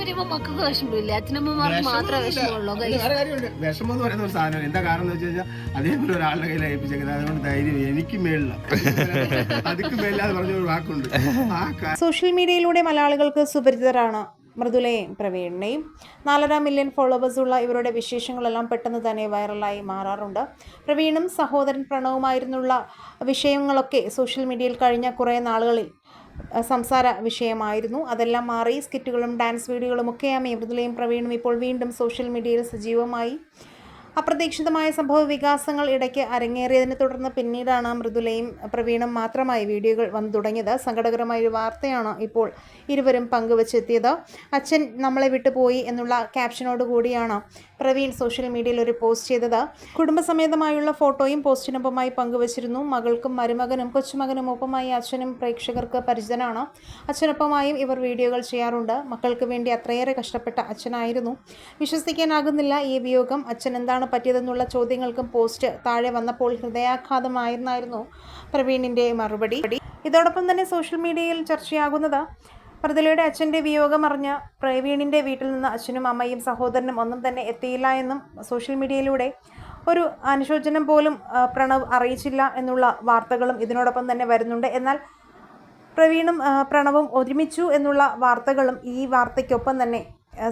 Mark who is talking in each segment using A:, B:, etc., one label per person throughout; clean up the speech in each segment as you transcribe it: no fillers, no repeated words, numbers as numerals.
A: വരുമ്പോ മക്കൾക്ക് വിഷമമില്ല, അച്ഛനമ്മമാർക്ക് മാത്രമേ വിഷമമുള്ളൂ.
B: വിഷമം എന്ന് പറയുന്ന ഒരു സാധനം എന്താ കാരണം എന്ന് വെച്ച് കഴിഞ്ഞാൽ അതേപോലെ ഒരാളുടെ കയ്യിൽ ഏൽപ്പിച്ചേക്കുന്നത്. അതുകൊണ്ട് ധൈര്യം എനിക്ക് മേളില്ല, അതിക്ക് മേളില്ലാതെ പറഞ്ഞ ഒരു വാക്കുണ്ട്.
C: സോഷ്യൽ മീഡിയയിലൂടെ മലയാളികൾക്ക് സുപരിചിതരാണ് മൃദുലയും പ്രവീണിനെയും. 4.5 മില്യൺ ഫോളോവേഴ്സുള്ള ഇവരുടെ വിശേഷങ്ങളെല്ലാം പെട്ടെന്ന് തന്നെ വൈറലായി മാറാറുണ്ട്. പ്രവീണും സഹോദരൻ പ്രണവുമായിരുന്നുള്ള വിഷയങ്ങളൊക്കെ സോഷ്യൽ മീഡിയയിൽ കഴിഞ്ഞ കുറേ നാളുകളിൽ സംസാര വിഷയമായിരുന്നു. അതെല്ലാം മാറി സ്കിറ്റുകളും ഡാൻസ് വീഡിയോകളും ഒക്കെയായി മൃദുലയും പ്രവീണും ഇപ്പോൾ വീണ്ടും സോഷ്യൽ മീഡിയയിൽ സജീവമായി. അപ്രതീക്ഷിതമായ സംഭവ വികാസങ്ങൾ ഇടയ്ക്ക് അരങ്ങേറിയതിനെ തുടർന്ന് പിന്നീടാണ് മൃദുലയും പ്രവീണും മാത്രമായി വീഡിയോകൾ വന്നു തുടങ്ങിയത്. സങ്കടകരമായ ഒരു വാർത്തയാണ് ഇപ്പോൾ ഇരുവരും പങ്കുവച്ചെത്തിയത്. അച്ഛൻ നമ്മളെ വിട്ടുപോയി എന്നുള്ള ക്യാപ്ഷനോടുകൂടിയാണ് പ്രവീൺ സോഷ്യൽ മീഡിയയിൽ ഒരു പോസ്റ്റ് ചെയ്തത്. കുടുംബസമേതമായുള്ള ഫോട്ടോയും പോസ്റ്റിനൊപ്പമായി പങ്കുവച്ചിരുന്നു. മകൾക്കും മരുമകനും കൊച്ചുമകനും ഒപ്പമായി അച്ഛനും പ്രേക്ഷകർക്ക് പരിചിതനാണ്. അച്ഛനൊപ്പമായും ഇവർ വീഡിയോകൾ ചെയ്യാറുണ്ട്. മക്കൾക്ക് വേണ്ടി അത്രയേറെ കഷ്ടപ്പെട്ട അച്ഛനായിരുന്നു. വിശ്വസിക്കാനാകുന്നില്ല ഈ വിയോഗം. അച്ഛൻ എന്താണ് പറ്റിയതെന്നുള്ള ചോദ്യങ്ങൾക്കും പോസ്റ്റ് താഴെ വന്നപ്പോൾ ഹൃദയാഘാതമായിരുന്നായിരുന്നു പ്രവീണിൻ്റെ മറുപടി. ഇതോടൊപ്പം തന്നെ സോഷ്യൽ മീഡിയയിൽ ചർച്ചയാകുന്നത് മൃദുലയുടെ അച്ഛൻ്റെ വിയോഗം അറിഞ്ഞ് പ്രവീണിൻ്റെ വീട്ടിൽ നിന്ന് അച്ഛനും അമ്മയും സഹോദരനും ഒന്നും തന്നെ എത്തിയില്ല എന്നും സോഷ്യൽ മീഡിയയിലൂടെ ഒരു അനുശോചനം പോലും പ്രണവ് അറിയിച്ചില്ല എന്നുള്ള വാർത്തകളും ഇതിനോടൊപ്പം തന്നെ വരുന്നുണ്ട്. എന്നാൽ പ്രവീണും പ്രണവും ഒരുമിച്ചു എന്നുള്ള വാർത്തകളും ഈ വാർത്തയ്ക്കൊപ്പം തന്നെ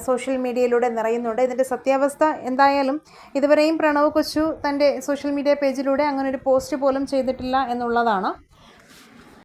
C: സോഷ്യൽ മീഡിയയിലൂടെ നിറയുന്നുണ്ട്. ഇതിൻ്റെ സത്യാവസ്ഥ എന്തായാലും ഇതുവരെയും പ്രണവ് കൊച്ചു തൻ്റെ സോഷ്യൽ മീഡിയ പേജിലൂടെ അങ്ങനെ ഒരു പോസ്റ്റ് പോലും ചെയ്തിട്ടില്ല എന്നുള്ളതാണ്.